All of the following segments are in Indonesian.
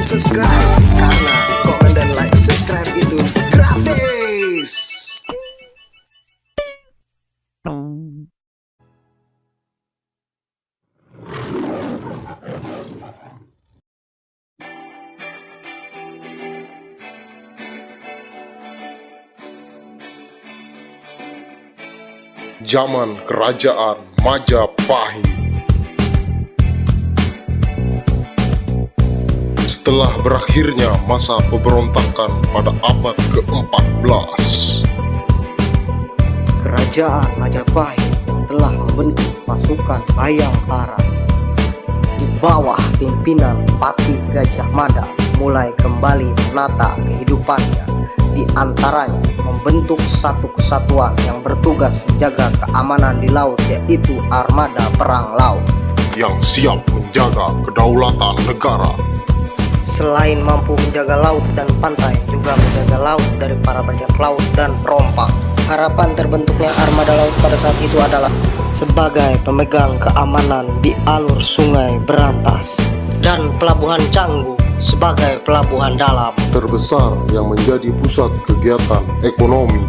subscribe, karena komen dan like subscribe itu gratis. Zaman Kerajaan Majapahit. Setelah berakhirnya masa pemberontakan pada abad ke-14, Kerajaan Majapahit telah membentuk pasukan Bayangkara di bawah pimpinan Patih Gajah Mada mulai kembali menata kehidupannya, di antaranya membentuk satu kesatuan yang bertugas menjaga keamanan di laut, yaitu Armada Perang Laut yang siap menjaga kedaulatan negara. Selain mampu menjaga laut dan pantai, juga menjaga laut dari para bajak laut dan perompak. Harapan terbentuknya armada laut pada saat itu adalah sebagai pemegang keamanan di alur sungai berantas, dan pelabuhan Canggu sebagai pelabuhan dalam Terbesar yang menjadi pusat kegiatan ekonomi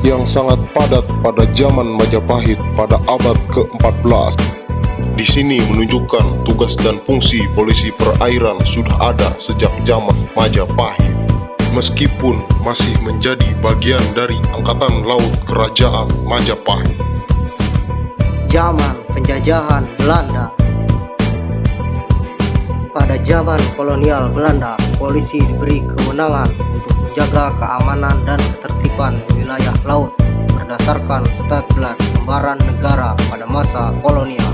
yang sangat padat pada zaman Majapahit pada abad ke-14. Di sini menunjukkan tugas dan fungsi polisi perairan sudah ada sejak zaman Majapahit, meskipun masih menjadi bagian dari Angkatan Laut Kerajaan Majapahit. zaman penjajahan Belanda. Pada zaman kolonial Belanda, polisi diberi kewenangan untuk menjaga keamanan dan ketertiban di wilayah laut berdasarkan Statblad Lembaran Negara pada masa kolonial.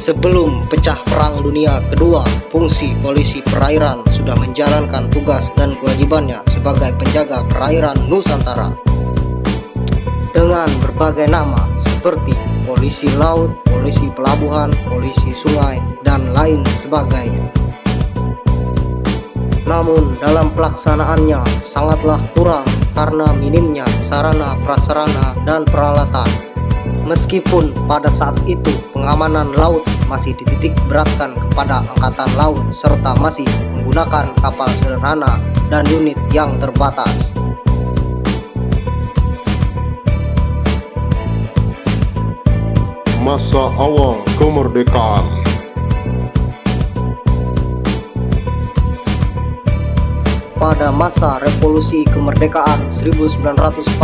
Sebelum pecah Perang Dunia Kedua, fungsi polisi perairan sudah menjalankan tugas dan kewajibannya sebagai penjaga perairan Nusantara dengan berbagai nama seperti polisi laut, polisi pelabuhan, polisi sungai, dan lain sebagainya. Namun dalam pelaksanaannya sangatlah kurang karena minimnya sarana prasarana dan peralatan. Meskipun pada saat itu pengamanan laut masih dititik beratkan kepada angkatan laut serta masih menggunakan kapal sederhana dan unit yang terbatas. Masa awal kemerdekaan. Pada masa Revolusi Kemerdekaan 1949,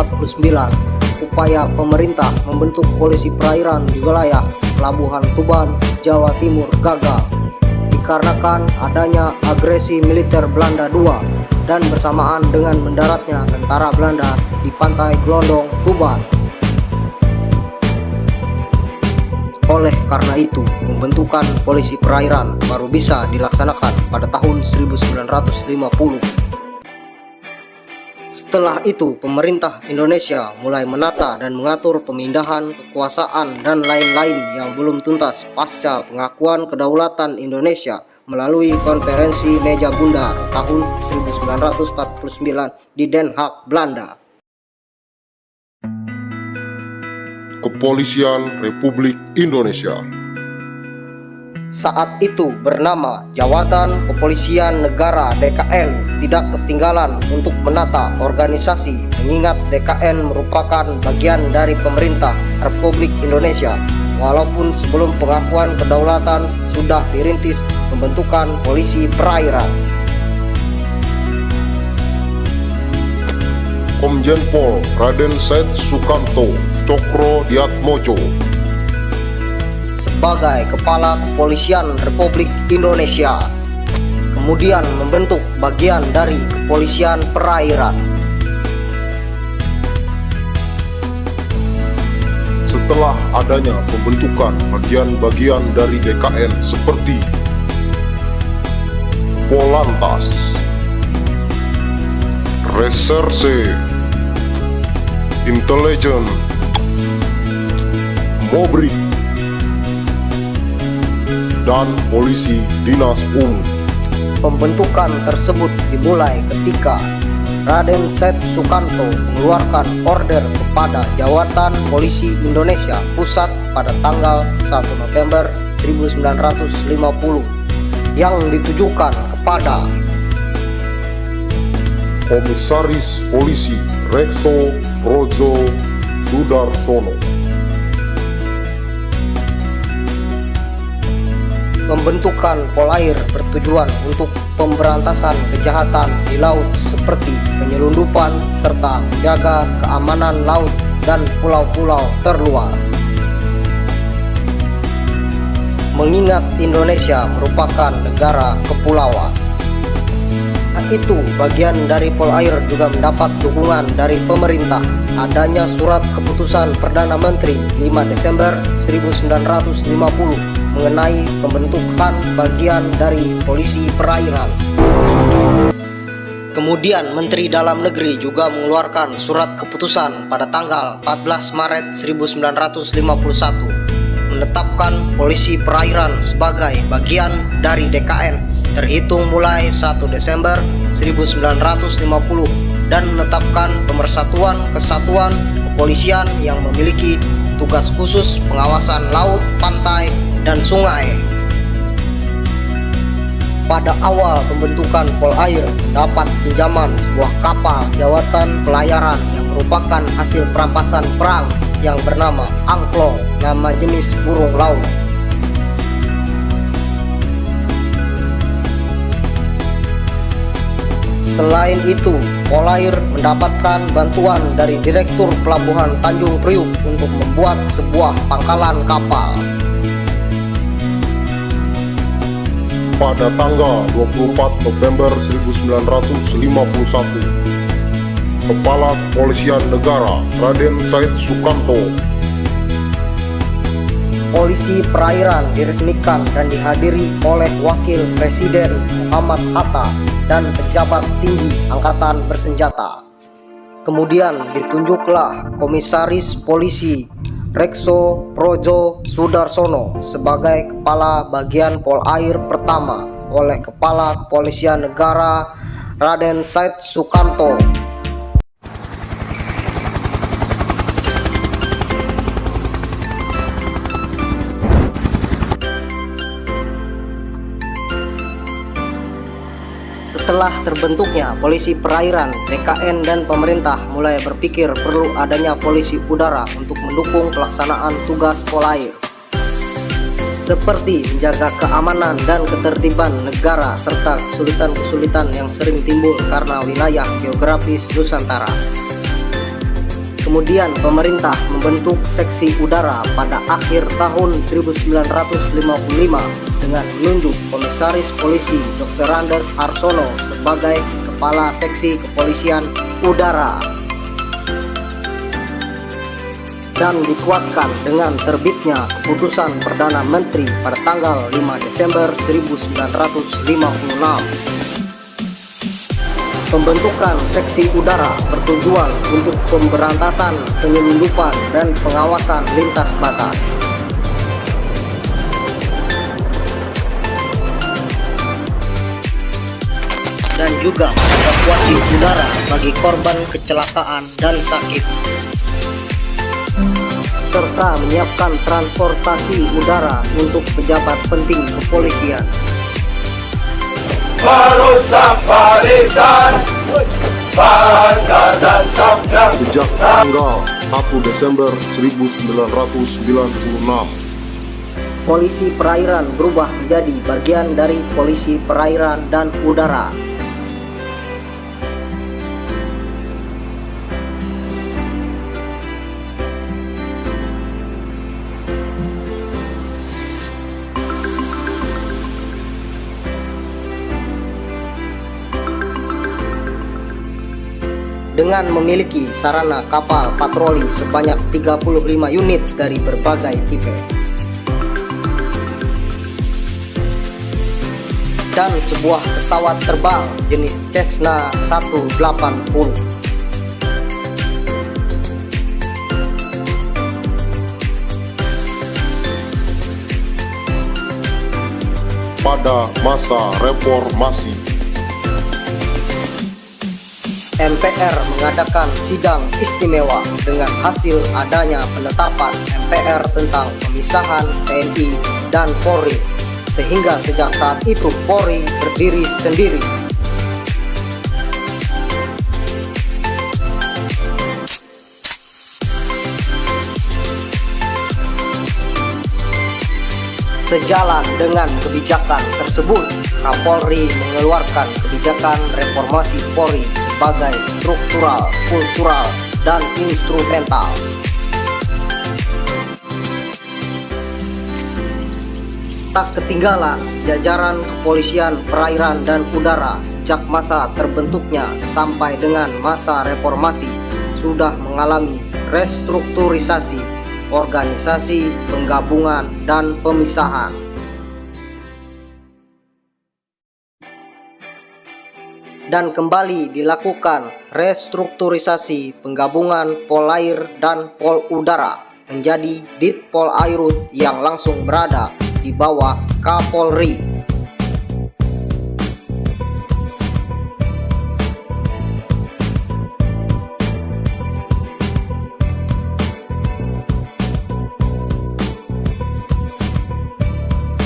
upaya pemerintah membentuk polisi perairan di wilayah Pelabuhan Tuban, Jawa Timur gagal dikarenakan adanya agresi militer Belanda II dan bersamaan dengan mendaratnya tentara Belanda di pantai Gelondong, Tuban. Oleh karena itu, pembentukan polisi perairan baru bisa dilaksanakan pada tahun 1950. Setelah itu, pemerintah Indonesia mulai menata dan mengatur pemindahan kekuasaan dan lain-lain yang belum tuntas pasca pengakuan kedaulatan Indonesia melalui Konferensi Meja Bundar tahun 1949 di Den Haag, Belanda. Kepolisian Republik Indonesia. Saat itu bernama Jawatan Kepolisian Negara DKN tidak ketinggalan untuk menata organisasi, mengingat DKN merupakan bagian dari pemerintah Republik Indonesia, walaupun sebelum pengakuan kedaulatan sudah dirintis pembentukan polisi perairan. Komjen Pol Raden Said Sukanto Cokrodiatmojo sebagai Kepala Kepolisian Republik Indonesia, kemudian membentuk bagian dari Kepolisian Perairan. Setelah adanya pembentukan bagian-bagian dari DKN seperti Polantas, Reserse, Intelijen, Mobrik, dan Polisi Dinas Umum. Pembentukan tersebut dimulai ketika Raden Said Sukanto mengeluarkan order kepada Jawatan Polisi Indonesia Pusat pada tanggal 1 November 1950 yang ditujukan kepada Komisaris Polisi Rekso Projo Sudarsono pembentukan Polair bertujuan untuk pemberantasan kejahatan di laut seperti penyelundupan serta menjaga keamanan laut dan pulau-pulau terluar. Mengingat Indonesia merupakan negara kepulauan, itu bagian dari Polair juga mendapat dukungan dari pemerintah. Adanya surat keputusan Perdana Menteri 5 Desember 1950 mengenai pembentukan bagian dari polisi perairan. Kemudian Menteri Dalam Negeri juga mengeluarkan surat keputusan pada tanggal 14 Maret 1951 menetapkan polisi perairan sebagai bagian dari DKN terhitung mulai 1 Desember 1950 dan menetapkan Pemersatuan Kesatuan Kepolisian yang memiliki tugas khusus pengawasan laut, pantai, dan sungai. Pada awal pembentukan Polair dapat pinjaman sebuah kapal jawatan pelayaran yang merupakan hasil perampasan perang yang bernama angklong, nama jenis burung laut. Selain itu, Polair mendapatkan bantuan dari Direktur Pelabuhan Tanjung Priuk untuk membuat sebuah pangkalan kapal. pada tanggal 24 November 1951. Kepala Kepolisian Negara Raden Said Sukanto. Polisi perairan diresmikan dan dihadiri oleh Wakil Presiden Muhammad Hatta dan pejabat tinggi Angkatan Bersenjata. Kemudian ditunjuklah Komisaris Polisi Rekso Projo Sudarsono sebagai Kepala Bagian Polair pertama oleh Kepala Kepolisian Negara Raden Said Sukanto. Setelah terbentuknya polisi perairan, BKN dan pemerintah mulai berpikir perlu adanya polisi udara untuk mendukung pelaksanaan tugas Polair, seperti menjaga keamanan dan ketertiban negara serta kesulitan-kesulitan yang sering timbul karena wilayah geografis Nusantara. Kemudian pemerintah membentuk seksi udara pada akhir tahun 1955 dengan menunjuk Komisaris Polisi Dr. Andes Arsono sebagai Kepala Seksi Kepolisian Udara, dan dikuatkan dengan terbitnya keputusan Perdana Menteri pada tanggal 5 Desember 1956. Pembentukan seksi udara bertujuan untuk pemberantasan penyelundupan dan pengawasan lintas batas. Dan juga evakuasi udara bagi korban kecelakaan dan sakit, serta menyiapkan transportasi udara untuk pejabat penting kepolisian. Merusak barisan, bangga dan sabda. Sejak tanggal 1 Desember 1996, Polisi perairan berubah menjadi bagian dari polisi perairan dan udara. Dengan memiliki sarana kapal patroli sebanyak 35 unit dari berbagai tipe, dan sebuah pesawat terbang jenis Cessna 180. pada masa reformasi, MPR mengadakan sidang istimewa dengan hasil adanya penetapan MPR tentang pemisahan TNI dan Polri, sehingga sejak saat itu Polri berdiri sendiri. Sejalan dengan kebijakan tersebut, Kapolri mengeluarkan kebijakan reformasi Polri sebagai struktural, kultural, dan instrumental. Tak ketinggalan, jajaran kepolisian perairan dan udara sejak masa terbentuknya sampai dengan masa reformasi sudah mengalami restrukturisasi organisasi, penggabungan, dan pemisahan. Dan kembali dilakukan restrukturisasi penggabungan Polair dan Pol Udara menjadi Ditpol Airut yang langsung berada di bawah Kapolri.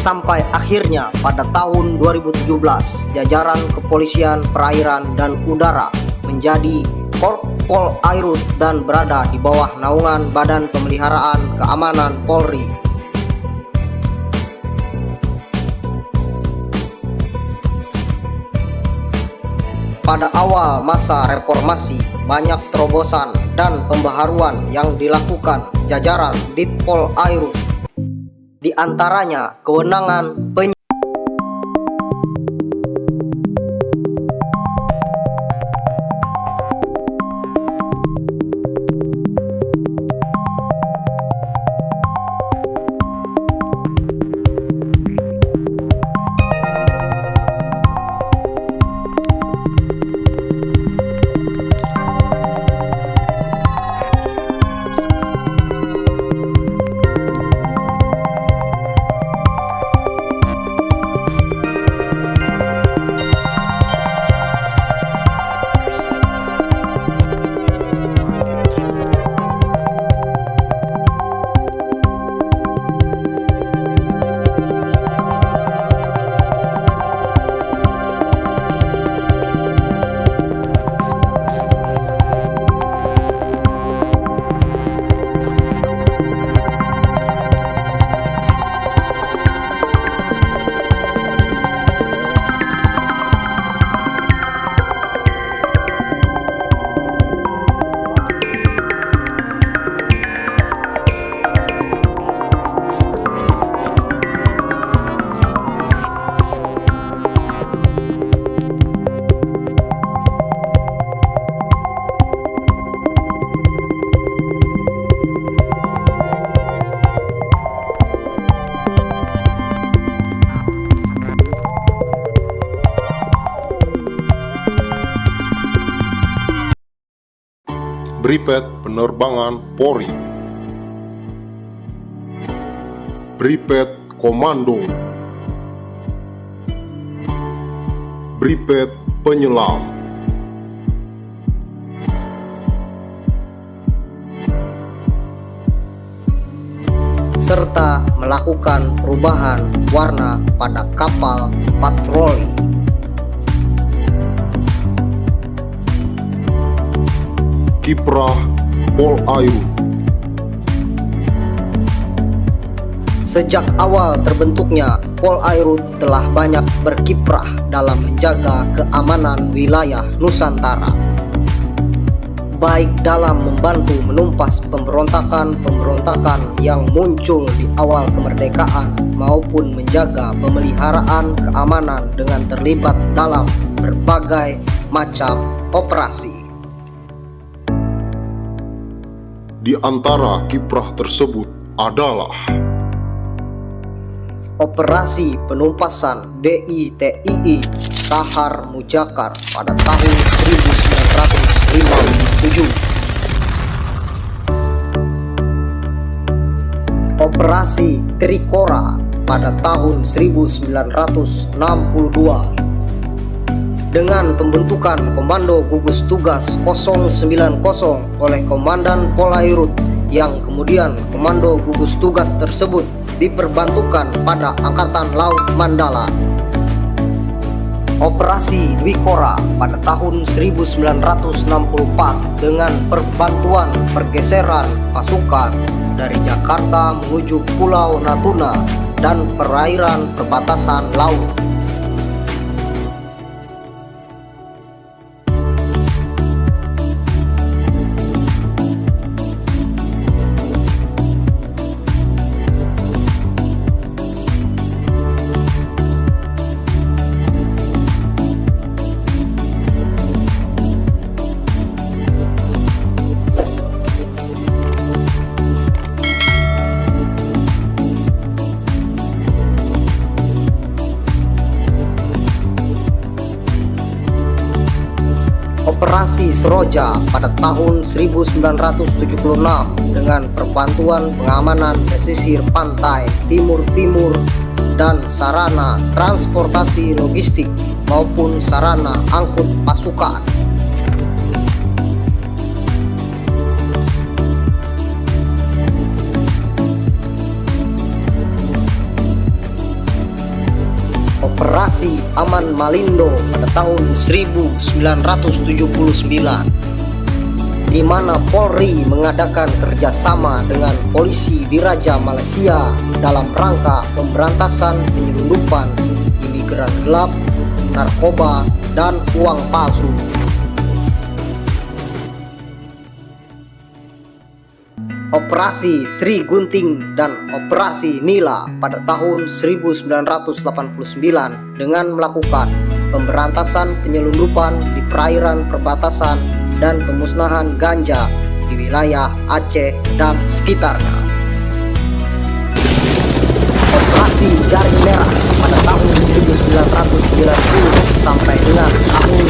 Sampai akhirnya pada tahun 2017, jajaran kepolisian perairan dan udara menjadi Korpol Airut dan berada di bawah naungan Badan Pemeliharaan Keamanan Polri. Pada awal masa reformasi, banyak terobosan dan pembaharuan yang dilakukan jajaran Ditpol Airut. Di antaranya kewenangan Bripet Penerbangan Polri, Bripet Komando, Bripet Penyelam, serta melakukan perubahan warna pada kapal patroli. Kiprah Pol Airut. Sejak awal terbentuknya, Pol Airut telah banyak berkiprah dalam menjaga keamanan wilayah Nusantara, baik dalam membantu menumpas pemberontakan-pemberontakan yang muncul di awal kemerdekaan maupun menjaga pemeliharaan keamanan dengan terlibat dalam berbagai macam operasi. Di antara kiprah tersebut adalah Operasi penumpasan DITII Kahar Mujakar pada tahun 1957, Operasi Trikora pada tahun 1962, dengan pembentukan Komando Gugus Tugas 090 oleh Komandan Pol Airut, yang kemudian Komando Gugus Tugas tersebut diperbantukan pada Angkatan Laut Mandala. Operasi Dwi Kora pada tahun 1964 dengan perbantuan pergeseran pasukan dari Jakarta menuju Pulau Natuna dan perairan perbatasan laut. Operasi Seroja pada tahun 1976 dengan perbantuan pengamanan pesisir pantai timur-timur dan sarana transportasi logistik maupun sarana angkut pasukan. Operasi Aman Malindo pada tahun 1979, di mana Polri mengadakan kerjasama dengan polisi Diraja Malaysia dalam rangka pemberantasan penyelundupan imigran gelap, narkoba, dan uang palsu. Operasi Sri Gunting dan Operasi Nila pada tahun 1989 dengan melakukan pemberantasan penyelundupan di perairan perbatasan dan pemusnahan ganja di wilayah Aceh dan sekitarnya. Operasi Jaring Merah pada tahun 1990 sampai dengan tahun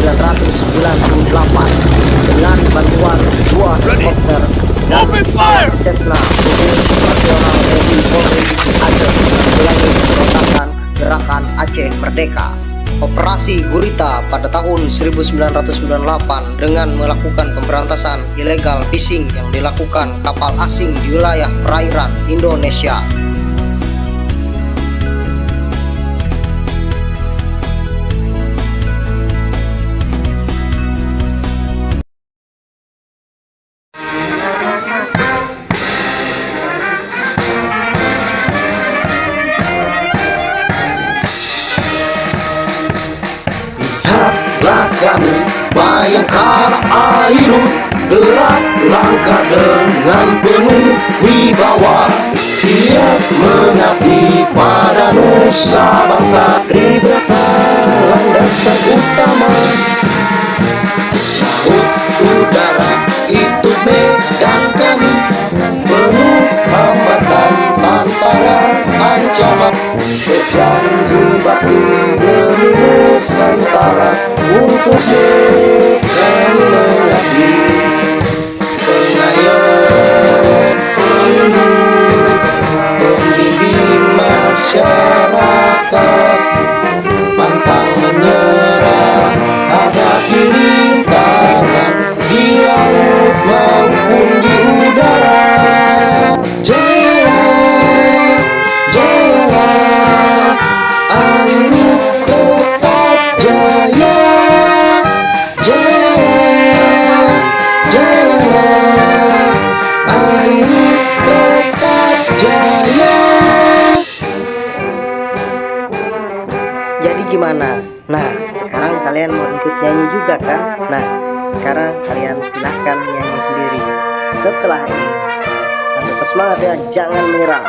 1998 dengan bantuan dua helikopter dan Cessna operasional TNI Polri Aceh menanggulangi pemberontakan Gerakan Aceh Merdeka. Operasi Gurita pada tahun 1998 dengan melakukan pemberantasan illegal fishing yang dilakukan kapal asing di wilayah perairan Indonesia. Kami Bayangkara Airut gerak langkah dengan penuh wibawa, siap mengabdi pada nusa bangsa. Tribrata landasan utama, laut udara itu medan kami, penuh hambatan tantangan ancaman, berjanji bakti demi Nusantara. Untukmu kami mengabdi, pengayom, pelindung, pembimbing masyarakat, pantang menyerah, hadapi rintangan di laut maupun di udara. Jaya, jaya, Airut tetap jaya. Jadi gimana? Nah, sekarang kalian mau ikut nyanyi juga kan? Nah, sekarang kalian silahkan nyanyi sendiri setelah ini. Dan tetap semangat ya, jangan menyerah.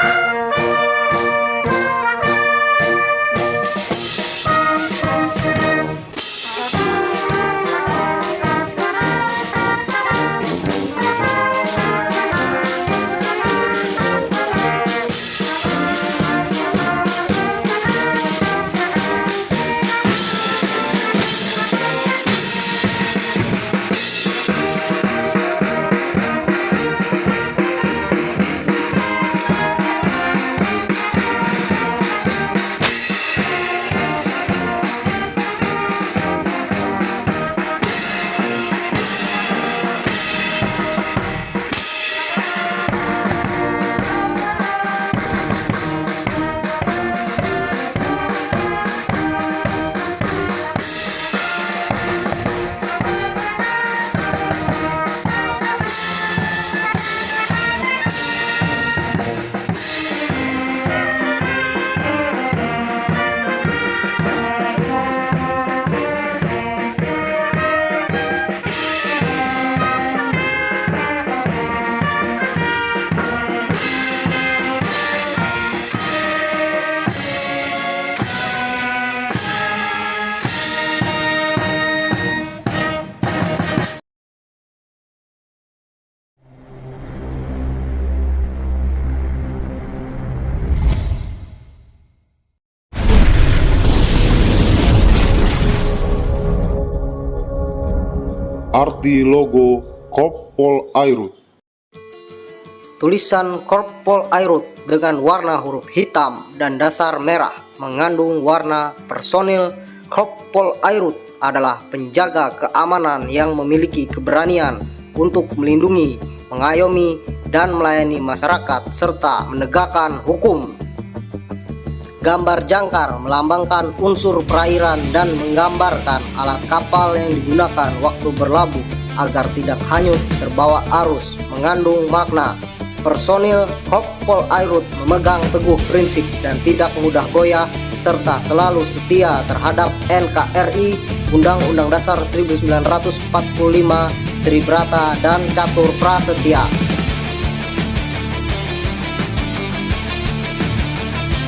Arti logo Korpol Airut. Tulisan Korpol Airut dengan warna huruf hitam dan dasar merah mengandung warna personil Korpol Airut adalah penjaga keamanan yang memiliki keberanian untuk melindungi, mengayomi, dan melayani masyarakat serta menegakkan hukum. Gambar jangkar melambangkan unsur perairan dan menggambarkan alat kapal yang digunakan waktu berlabuh agar tidak hanyut terbawa arus, mengandung makna. Personil Korpol Airut memegang teguh prinsip dan tidak mudah goyah serta selalu setia terhadap NKRI, Undang-Undang Dasar 1945, Tribrata, dan Catur Prasetya.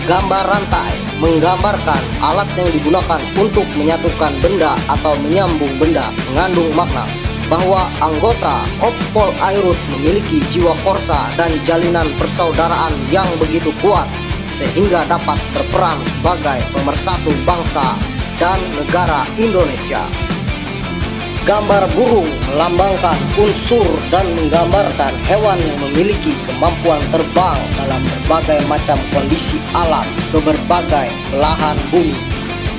Gambar rantai menggambarkan alat yang digunakan untuk menyatukan benda atau menyambung benda, mengandung makna bahwa anggota Korpol Airut memiliki jiwa korsa dan jalinan persaudaraan yang begitu kuat sehingga dapat berperan sebagai pemersatu bangsa dan negara Indonesia. Gambar burung melambangkan unsur dan menggambarkan hewan yang memiliki kemampuan terbang dalam berbagai macam kondisi alam ke berbagai belahan bumi.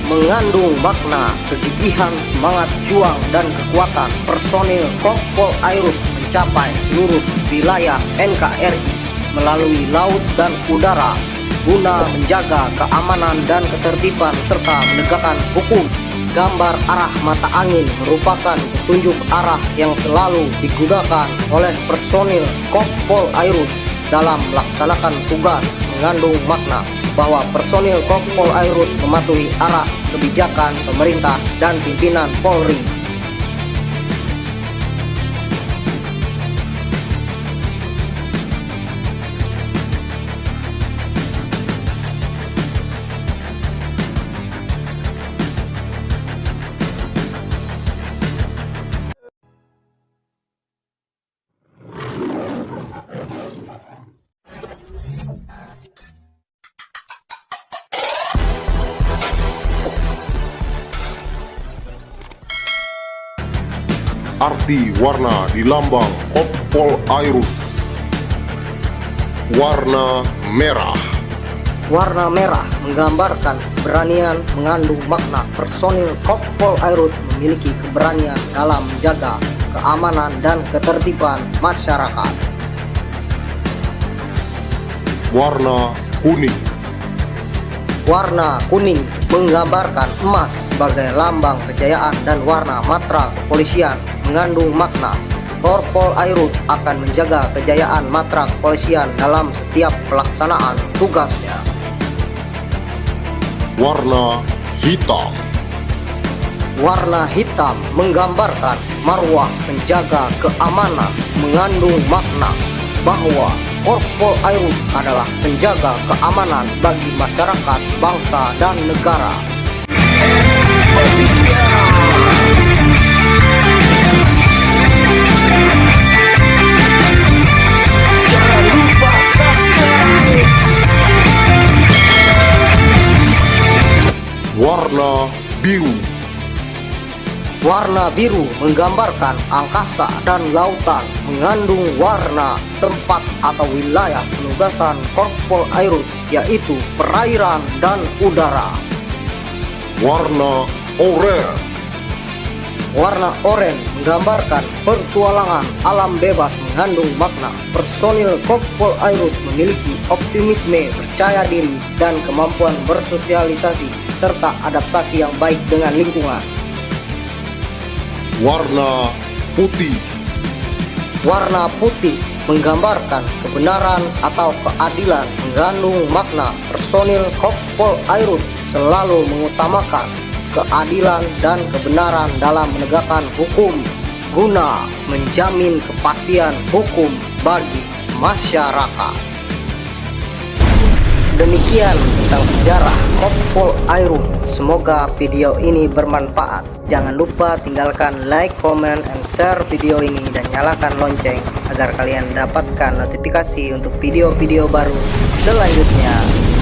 Mengandung makna kegigihan, semangat juang, dan kekuatan personil Korpol Airut mencapai seluruh wilayah NKRI melalui laut dan udara guna menjaga keamanan dan ketertiban serta menegakkan hukum. Gambar arah mata angin merupakan petunjuk arah yang selalu digunakan oleh personil Korpol Airut dalam melaksanakan tugas, mengandung makna bahwa personil Korpol Airut mematuhi arah kebijakan pemerintah dan pimpinan Polri. Arti warna di lambang Korpol Airut. Warna merah. Warna merah menggambarkan keberanian, mengandung makna personil Korpol Airut memiliki keberanian dalam menjaga keamanan dan ketertiban masyarakat. Warna kuning. Warna kuning menggambarkan emas sebagai lambang kejayaan dan warna matra kepolisian mengandung makna Korpol Airut akan menjaga kejayaan matra kepolisian dalam setiap pelaksanaan tugasnya. Warna hitam. Warna hitam menggambarkan marwah penjaga keamanan mengandung makna bahwa Korpol Airut adalah penjaga keamanan bagi masyarakat, bangsa, dan negara. Jangan lupa subscribe. Warna biru. Warna biru menggambarkan angkasa dan lautan mengandung warna tempat atau wilayah penugasan Korpol Airut yaitu perairan dan udara. Warna oranye. Warna oranye menggambarkan pertualangan alam bebas mengandung makna personil Korpol Airut memiliki optimisme, percaya diri, dan kemampuan bersosialisasi serta adaptasi yang baik dengan lingkungan. Warna putih. Warna putih menggambarkan kebenaran atau keadilan mengandung makna personil Korpol Airut selalu mengutamakan keadilan dan kebenaran dalam menegakkan hukum guna menjamin kepastian hukum bagi masyarakat. Demikian tentang sejarah Korpol Airut. Semoga video ini bermanfaat. Jangan lupa tinggalkan like, comment, and share video ini dan nyalakan lonceng agar kalian dapatkan notifikasi untuk video-video baru selanjutnya.